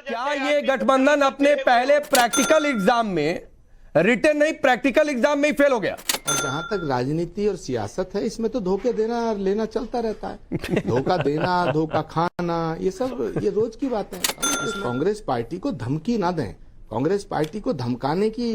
क्या ये गठबंधन अपने पहले प्रैक्टिकल एग्जाम में, रिटन नहीं प्रैक्टिकल एग्जाम में ही फेल हो गया? और जहां तक राजनीति और सियासत है, इसमें तो धोखे देना और लेना चलता रहता है। धोखा देना, धोखा खाना, ये रोज की बात है। कांग्रेस पार्टी को धमकी ना दें। कांग्रेस पार्टी को धमकाने की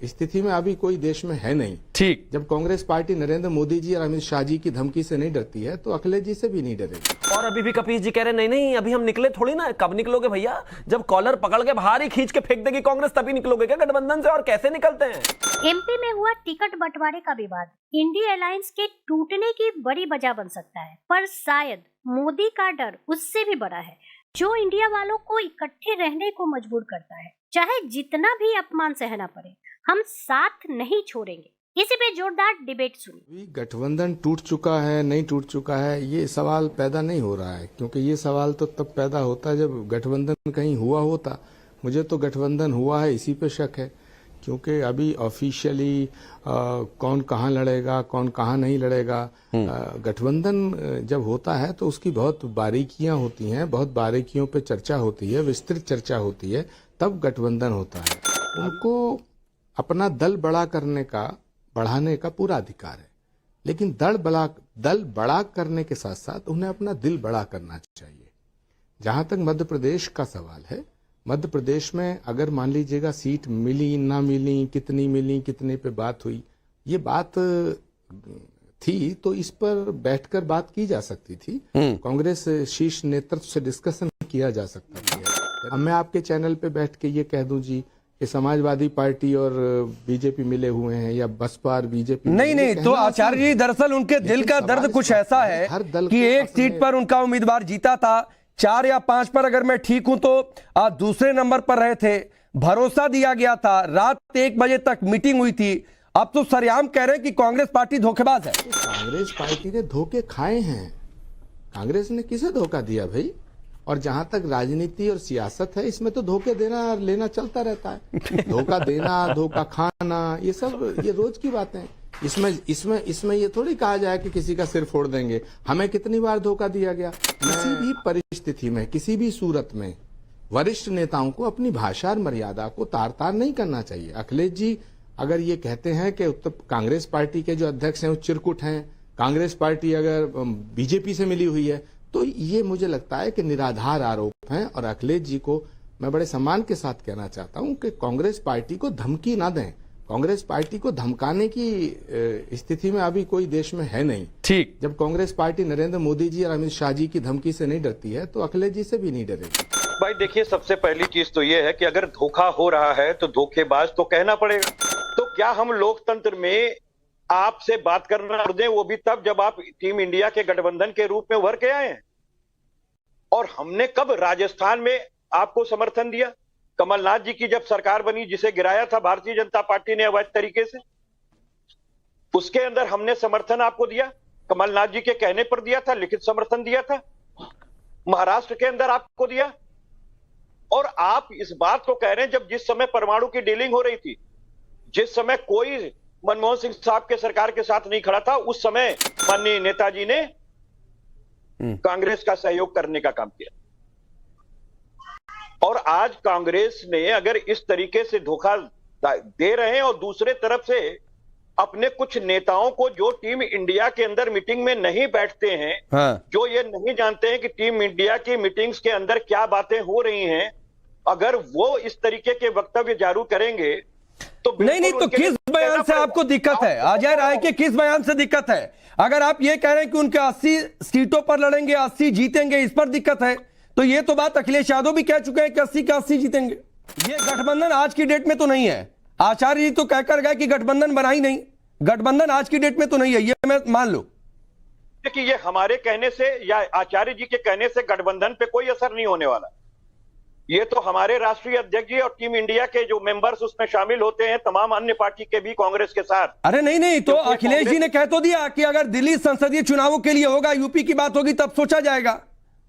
स्थिति में अभी कोई देश में है नहीं। ठीक, जब कांग्रेस पार्टी नरेंद्र मोदी जी और अमित शाह जी की धमकी से नहीं डरती है, तो अखिलेश जी से भी नहीं डरेगी। और अभी भी कपीस जी कह रहे नहीं नहीं अभी हम निकले थोड़ी ना। कब निकलोगे भैया? जब कॉलर पकड़ के बाहर ही खींच के फेंक देगी कांग्रेस, तभी निकलोगे क्या गठबंधन से? और कैसे निकलते हैं? एमपी में हुआ टिकट बंटवारे का विवाद इंडिया अलायंस के टूटने की बड़ी वजह बन सकता है, पर शायद मोदी का डर उससे भी बड़ा है, जो इंडिया वालों को इकट्ठे रहने को मजबूर करता है। चाहे जितना भी अपमान सहना पड़े, हम साथ नहीं छोड़ेंगे। इसी पे जोरदार डिबेट सुनी। गठबंधन टूट चुका है, नहीं टूट चुका है, ये सवाल पैदा नहीं हो रहा है, क्योंकि ये सवाल तो तब पैदा होता है जब गठबंधन कहीं हुआ होता। मुझे तो गठबंधन हुआ है इसी पे शक है, क्योंकि अभी ऑफिशियली कौन कहाँ लड़ेगा, कौन कहाँ नहीं लड़ेगा। गठबंधन जब होता है तो उसकी बहुत बारीकियां होती हैं, बहुत बारीकियों पे चर्चा होती है, विस्तृत चर्चा होती है, तब गठबंधन होता है। उनको अपना दल बढ़ाने का पूरा अधिकार है, लेकिन दल बड़ा करने के साथ साथ उन्हें अपना दिल बड़ा करना चाहिए। जहां तक मध्य प्रदेश का सवाल है, मध्य प्रदेश में अगर मान लीजिएगा सीट मिली ना मिली, कितनी मिली, कितने पे बात हुई, ये बात थी तो इस पर बैठकर बात की जा सकती थी। कांग्रेस शीर्ष नेतृत्व से डिस्कशन किया जा सकता था। अब मैं आपके चैनल पे बैठ के ये कह दूं जी कि समाजवादी पार्टी और बीजेपी मिले हुए हैं, या बसपा और बीजेपी। नहीं तो आचार्य जी, दरअसल उनके दिल का दर्द कुछ ऐसा है कि एक सीट पर उनका उम्मीदवार जीता था, 4 या 5 पर अगर मैं ठीक हूं तो दूसरे नंबर पर रहे थे, भरोसा दिया गया था, रात 1 बजे तक मीटिंग हुई थी। अब तो सरेआम कह रहे हैं कि कांग्रेस पार्टी धोखेबाज है। कांग्रेस पार्टी ने धोखे खाए हैं। कांग्रेस ने किसे धोखा दिया भाई? और जहां तक राजनीति और सियासत है, इसमें तो धोखे देना और लेना चलता रहता है। धोखा देना, धोखा खाना, ये रोज की बात है। इसमें ये थोड़ी कहा जाए कि किसी का सिर फोड़ देंगे। हमें कितनी बार धोखा दिया गया। किसी भी परिस्थिति में, किसी भी सूरत में वरिष्ठ नेताओं को अपनी भाषा और मर्यादा को तार नहीं करना चाहिए। अखिलेश जी अगर ये कहते हैं कि कांग्रेस पार्टी के जो अध्यक्ष हैं वो चिरकुट हैं, कांग्रेस पार्टी अगर बीजेपी से मिली हुई है, तो ये मुझे लगता है कि निराधार आरोप हैं। और अखिलेश जी को मैं बड़े सम्मान के साथ कहना चाहता हूं कि कांग्रेस पार्टी को धमकी ना दें। कांग्रेस पार्टी को धमकाने की स्थिति में अभी कोई देश में है नहीं। ठीक, जब कांग्रेस पार्टी नरेंद्र मोदी जी और अमित शाह जी की धमकी से नहीं डरती है, तो अखिलेश जी से भी नहीं डरेगी। भाई देखिए, सबसे पहली चीज तो ये है कि अगर धोखा हो रहा है तो धोखेबाज तो कहना पड़ेगा। तो क्या हम लोकतंत्र में आपसे बात करना छोड़ दें, वो भी तब जब आप टीम इंडिया के गठबंधन के रूप में उभर के आए हैं? और हमने कब राजस्थान में आपको समर्थन दिया? कमलनाथ जी की जब सरकार बनी, जिसे गिराया था भारतीय जनता पार्टी ने अवैध तरीके से, उसके अंदर हमने समर्थन आपको दिया। कमलनाथ जी के कहने पर दिया था, लिखित समर्थन दिया था। महाराष्ट्र के अंदर आपको दिया। और आप इस बात को कह रहे हैं जब जिस समय परमाणु की डीलिंग हो रही थी, जिस समय कोई मनमोहन सिंह साहब के सरकार के साथ नहीं खड़ा था, उस समय माननीय नेताजी ने कांग्रेस का सहयोग करने का काम किया। और आज कांग्रेस ने अगर इस तरीके से धोखा दे रहे हैं, और दूसरे तरफ से अपने कुछ नेताओं को जो टीम इंडिया के अंदर मीटिंग में नहीं बैठते हैं, जो ये नहीं जानते हैं कि टीम इंडिया की मीटिंग्स के अंदर क्या बातें हो रही हैं, अगर वो इस तरीके के वक्तव्य जारी करेंगे तो नहीं तो किस बयान से आपको दिक्कत है? अजय राय के किस बयान से दिक्कत है? अगर आप ये कह रहे हैं कि उनके 80 सीटों पर लड़ेंगे, 80 जीतेंगे, इस पर दिक्कत है, तो ये तो बात अखिलेश यादव भी कह चुके हैं कि 80 के 80 जीतेंगे। ये गठबंधन आज की डेट में तो नहीं है। आचार्य जी तो कहकर गए कि गठबंधन बना ही नहीं। गठबंधन आज की डेट में तो नहीं है, ये मैं मान लो कि ये हमारे कहने से या आचार्य जी के कहने से गठबंधन पे कोई असर नहीं होने वाला। ये तो हमारे राष्ट्रीय अध्यक्ष जी और टीम इंडिया के जो मेंबर्स उसमें शामिल होते हैं, तमाम अन्य पार्टी के भी कांग्रेस के साथ। अरे नहीं तो अखिलेश जी ने कह तो दिया कि अगर दिल्ली संसदीय चुनावों के लिए होगा, यूपी की बात होगी, तब सोचा जाएगा।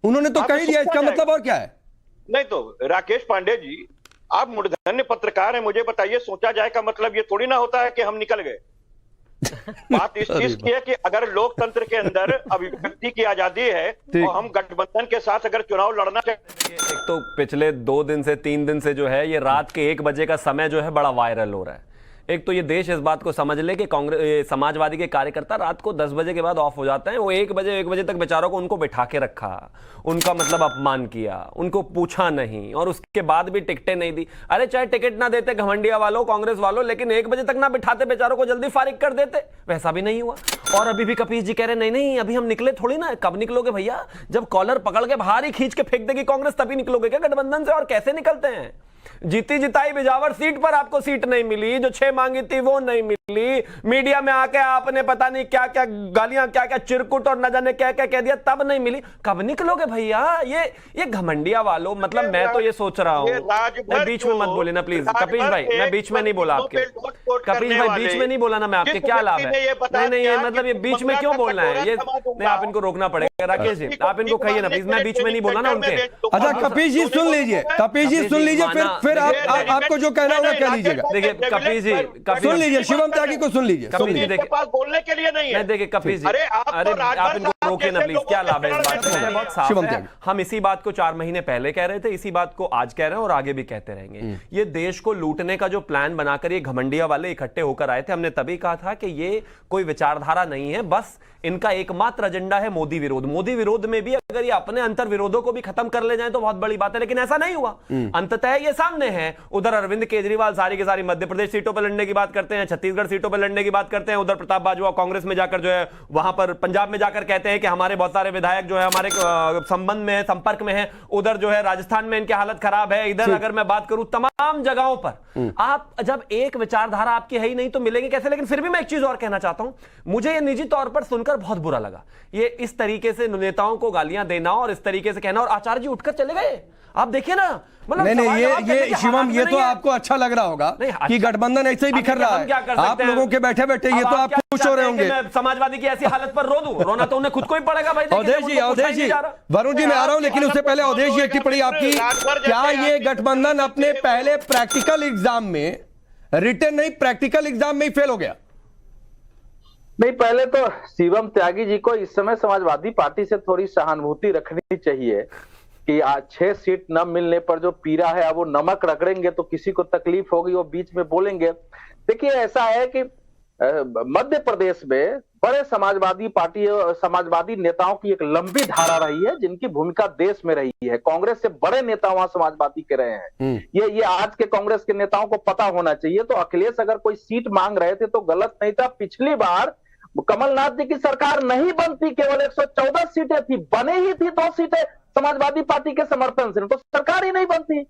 उन्होंने तो कह दिया, इसका मतलब और क्या है? नहीं तो राकेश पांडे जी, आप मूर्धन्य पत्रकार हैं, मुझे बताइए, सोचा जाए का मतलब ये थोड़ी ना होता है कि हम निकल गए। बात इस चीज की है कि अगर लोकतंत्र के अंदर अभिव्यक्ति की आजादी है और हम गठबंधन के साथ अगर चुनाव लड़ना चाहते हैं। एक तो पिछले 2 दिन से 3 दिन से जो है ये रात के 1 बजे का समय जो है बड़ा वायरल हो रहा है। एक तो ये देश इस बात को समझ ले कि कांग्रेस समाजवादी के कार्यकर्ता रात को 10 बजे के बाद ऑफ हो जाते हैं। वो 1 बजे तक बेचारों को उनको बिठा के रखा, उनका मतलब अपमान किया, उनको पूछा नहीं और उसके बाद भी टिकटें नहीं दी। अरे चाहे टिकट ना देते घमंडिया वालों, कांग्रेस वालों, लेकिन 1 बजे तक ना बिठाते बेचारों को, जल्दी फारिग कर देते, वैसा भी नहीं हुआ। और अभी भी कपीस जी कह रहे नहीं अभी हम निकले थोड़ी ना। कब निकलोगे भैया? जब कॉलर पकड़ के बाहर ही खींच के फेंक देगी कांग्रेस तभी निकलोगे क्या गठबंधन से? और कैसे निकलते हैं? जीती जिताई बिजावर सीट पर आपको सीट नहीं मिली, जो 6 मांगी थी वो नहीं मिली, मीडिया में आके आपने पता नहीं क्या क्या गालियां, क्या क्या चिरकुट और न जाने क्या क्या कह दिया, तब नहीं मिली। कब निकलोगे भैया? ये घमंडिया वालों, मतलब मैं तो ये सोच रहा हूं, मैं बीच में मत बोले ना प्लीज कपीश भाई, मैं बीच में नहीं बोला आपके। कपीश भाई बीच में नहीं बोला ना मैं आपके, क्या लाभ है? नहीं ये मतलब ये बीच में क्यों बोलना है? ये नहीं, आप इनको रोकना पड़ेगा। राकेश जी आप इनको कहिए ना प्लीज, मैं बीच में नहीं बोला ना उनके। अच्छा कपीश जी सुन लीजिए, कपीश जी सुन लीजिए, फिर आपको जो कहना होगा कह लीजिएगा। देखिए कपीश जी सुन लीजिए, शिवम त्यागी को सुन लीजिए। कपीश जी देखिए पास बोलने के लिए नहीं है। देखिए कपीश जी, अरे आप इनको रोके ना प्लीज, क्या लाभ है इस बात में? बहुत साफ शिवम है, त्यागी। हम इसी बात को 4 महीने पहले कह रहे थे, इसी बात को आज कह रहे हैं और आगे भी कहते रहेंगे। ये देश को लूटने का जो प्लान बनाकर ये घमंडिया वाले इकट्ठे होकर आए थे, हमने तभी कहा था कि ये कोई विचारधारा नहीं है, बस इनका एकमात्र एजेंडा है मोदी विरोध। मोदी विरोध में भी अगर ये अपने अंतर विरोधों को भी खत्म कर ले जाएं तो बहुत बड़ी बात है, लेकिन ऐसा नहीं हुआ। अंततः ये सामने है। उधर अरविंद केजरीवाल सारी की सारी मध्य प्रदेश सीटों पर लड़ने की बात करते हैं, छत्तीसगढ़ सीटों पर लड़ने की बात करते हैं, उधर प्रताप बाजवा कांग्रेस में जाकर जो है वहां पर पंजाब में जाकर कहते हैं कि हमारे बहुत सारे विधायक जो है हमारे संबंध में है, संपर्क में है, उधर जो है राजस्थान में इनकी हालत खराब है, इधर अगर मैं बात करूं तमाम जगहों पर आप जब एक विचारधारा आपकी है ही नहीं तो मिलेंगे कैसे? लेकिन फिर भी मैं एक चीज और कहना चाहता हूं, मुझे ये निजी तौर पर सुनकर बहुत बुरा लगा, ये इस तरीके से नेताओं को गालियां देना और इस तरीके से कहना, और आचार्य जी उठकर चले गए। आप देखिए ना, मतलब नहीं ये शिवम ये तो आपको अच्छा लग रहा होगा कि गठबंधन ऐसे ही बिखर रहा है, आप लोगों के बैठे बैठे ये तो आप खुश हो रहे होंगे। समाजवादी की ऐसी हालत पर रो दूं? रोना तो उन्हें खुद को ही पड़ेगा भाई। अवधेश जी वरुण जी मैं आ रहा हूं, लेकिन उससे पहले अवधेश जी एक टिप्पणी आपकी, क्या ये गठबंधन अपने पहले प्रैक्टिकल एग्जाम में, रिटन नहीं प्रैक्टिकल एग्जाम में ही फेल हो गया? नहीं, पहले तो शिवम त्यागी जी को इस समय समाजवादी पार्टी से थोड़ी सहानुभूति रखनी चाहिए कि आज 6 सीट न मिलने पर जो पीड़ा है, अब वो नमक रगड़ेंगे तो किसी को तकलीफ होगी, वो बीच में बोलेंगे। देखिए ऐसा है कि मध्य प्रदेश में बड़े समाजवादी पार्टी और समाजवादी नेताओं की एक लंबी धारा रही है, जिनकी भूमिका देश में रही है। कांग्रेस से बड़े नेता वहां समाजवादी के रहे हैं। ये आज के कांग्रेस के नेताओं को पता होना चाहिए। तो अखिलेश अगर कोई सीट मांग रहे थे तो गलत नहीं था। पिछली बार कमलनाथ जी की सरकार नहीं बनती, केवल 114 सीटें थी, बने ही थी 2 सीटें समाजवादी पार्टी के समर्थन से, तो सरकार ही नहीं बनती,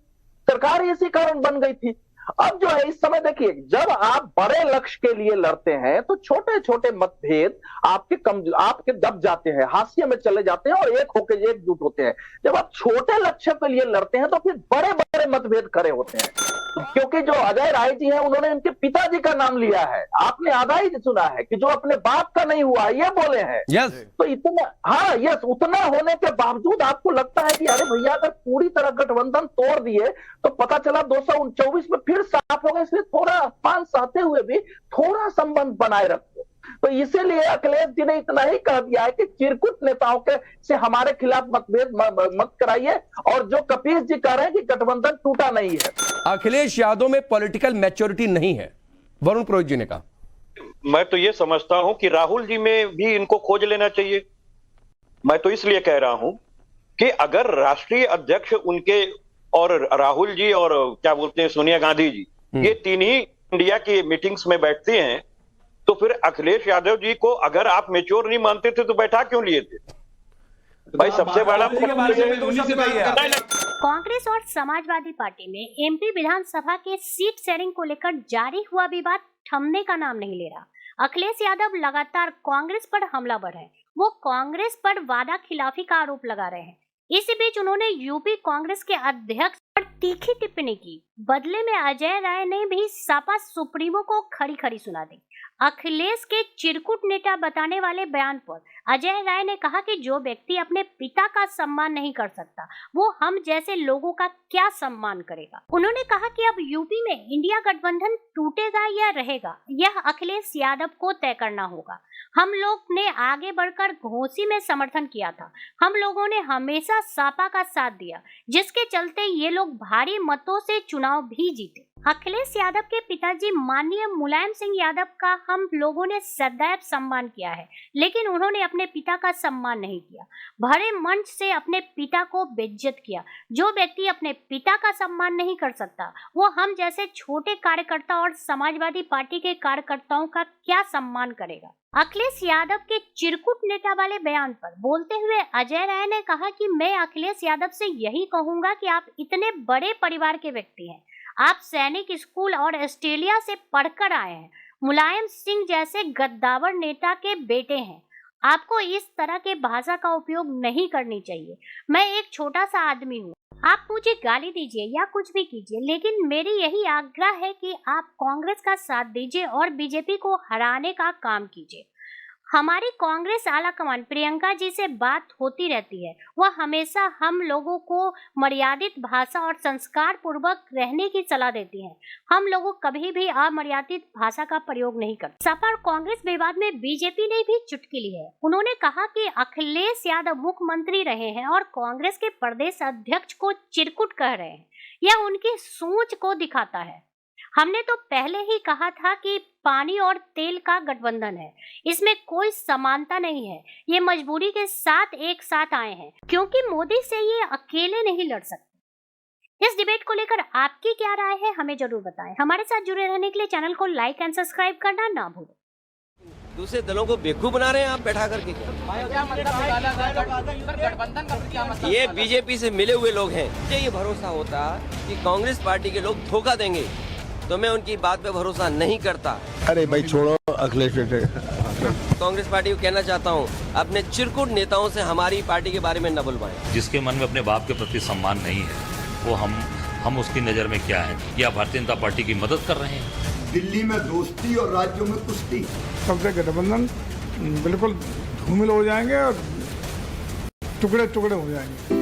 सरकार ही इसी कारण बन गई थी। अब जो है इस समय देखिए, जब आप बड़े लक्ष्य के लिए लड़ते हैं तो छोटे छोटे मतभेद आपके दब जाते हैं, हाशिए में चले जाते हैं और एक होकर एकजुट होते हैं। जब आप छोटे लक्ष्य के लिए लड़ते हैं तो फिर बड़े बड़े मतभेद खड़े होते हैं। क्योंकि जो अजय राय जी हैं उन्होंने उनके पिताजी का नाम लिया है, आपने आधा ही सुना है कि जो अपने बाप का नहीं हुआ ये बोले हैं। तो इतना उतना होने के बावजूद आपको लगता है कि अरे भैया अगर पूरी तरह गठबंधन तोड़ दिए तो पता चला 224 में फिर साफ होगा, इसलिए थोड़ा 5 सहते हुए भी थोड़ा संबंध बनाए रखो। तो इसीलिए अखिलेश जी ने इतना ही कह दिया है कि चिरकुट नेताओं के से हमारे खिलाफ मतभेद मत कराइए, और जो कपीश जी कह रहे हैं कि गठबंधन टूटा नहीं है। अखिलेश यादव में पॉलिटिकल मैच्योरिटी नहीं है, वरुण पुरोहित जी ने कहा। मैं तो ये समझता हूं कि राहुल जी में भी इनको खोज लेना चाहिए। मैं तो इसलिए कह रहा हूं कि अगर राष्ट्रीय अध्यक्ष उनके और राहुल जी और क्या बोलते हैं सोनिया गांधी जी, ये तीन ही इंडिया की मीटिंग्स में बैठते हैं, तो फिर अखिलेश यादव जी को अगर आप मेच्योर नहीं मानते थे तो बैठा क्यों लिए थे भाई? सबसे बड़ा कांग्रेस और समाजवादी पार्टी में एमपी विधानसभा के सीट शेयरिंग को लेकर जारी हुआ विवाद थमने का नाम नहीं ले रहा। अखिलेश यादव लगातार कांग्रेस पर हमलावर है, वो कांग्रेस पर वादा खिलाफी का आरोप लगा रहे हैं। इसी बीच उन्होंने यूपी कांग्रेस के अध्यक्ष पर तीखी टिप्पणी की। बदले में अजय राय ने भी सपा सुप्रीमो को खड़ी खड़ी सुना दी। अखिलेश के चिरकुट नेता बताने वाले बयान पर अजय राय ने कहा कि जो व्यक्ति अपने पिता का सम्मान नहीं कर सकता वो हम जैसे लोगों का क्या सम्मान करेगा। उन्होंने कहा कि अब यूपी में इंडिया गठबंधन टूटेगा या रहेगा यह अखिलेश यादव को तय करना होगा। हम लोग ने आगे बढ़कर घोसी में समर्थन किया था। हम लोगों ने हमेशा सपा का साथ दिया जिसके चलते ये लोग भारी मतों से चुनाव भी जीते। अखिलेश यादव के पिताजी माननीय मुलायम सिंह यादव का हम लोगों ने सदैव सम्मान किया है, लेकिन उन्होंने अपने पिता का सम्मान नहीं किया। भरे मंच से अपने पिता को बेइज्जत किया। जो व्यक्ति अपने पिता का सम्मान नहीं कर सकता वो हम जैसे छोटे कार्यकर्ता और समाजवादी पार्टी के कार्यकर्ताओं का क्या सम्मान करेगा। अखिलेश यादव के चिरकुट नेता वाले बयान पर बोलते हुए अजय राय ने कहा कि मैं अखिलेश यादव से यही कहूंगा कि आप इतने बड़े परिवार के व्यक्ति हैं। आप सैनिक स्कूल और ऑस्ट्रेलिया से पढ़कर आए हैं। मुलायम सिंह जैसे गद्दावर नेता के बेटे हैं। आपको इस तरह के भाषा का उपयोग नहीं करनी चाहिए। मैं एक छोटा सा आदमी हूँ। आप मुझे गाली दीजिए या कुछ भी कीजिए, लेकिन मेरी यही आग्रह है कि आप कांग्रेस का साथ दीजिए और बीजेपी को हराने का काम कीजिए। हमारी कांग्रेस आलाकमान प्रियंका जी से बात होती रहती है। वह हमेशा हम लोगों को मर्यादित भाषा और संस्कार पूर्वक रहने की सलाह देती हैं। हम लोगों कभी भी अमर्यादित भाषा का प्रयोग नहीं करते। सपा और कांग्रेस विवाद में बीजेपी ने भी चुटकी ली है। उन्होंने कहा कि अखिलेश यादव मुख्यमंत्री रहे हैं और कांग्रेस के प्रदेश अध्यक्ष को चिरकुट कह रहे हैं। यह उनकी सोच को दिखाता है। हमने तो पहले ही कहा था कि पानी और तेल का गठबंधन है, इसमें कोई समानता नहीं है। ये मजबूरी के साथ एक साथ आए हैं क्योंकि मोदी से ये अकेले नहीं लड़ सकते। इस डिबेट को लेकर आपकी क्या राय है हमें जरूर बताएं। हमारे साथ जुड़े रहने के लिए चैनल को लाइक एंड सब्सक्राइब करना ना भूलें। दूसरे दलों को बेवकूफ बना रहे हैं आप बैठा करके। ये बीजेपी से मिले हुए लोग हैं। मुझे ये भरोसा होता कि कांग्रेस पार्टी के लोग धोखा देंगे तो मैं उनकी बात पे भरोसा नहीं करता। अरे भाई छोड़ो अखिलेश। कांग्रेस पार्टी को कहना चाहता हूँ अपने चिरकुट नेताओं से हमारी पार्टी के बारे में न बुलवाएं। जिसके मन में अपने बाप के प्रति सम्मान नहीं है वो हम उसकी नज़र में क्या है? या भारतीय जनता पार्टी की मदद कर रहे हैं? दिल्ली में दोस्ती और राज्यों में कुश्ती। सबसे गठबंधन बिल्कुल धूमिल हो जाएंगे और टुकड़े टुकड़े हो जाएंगे।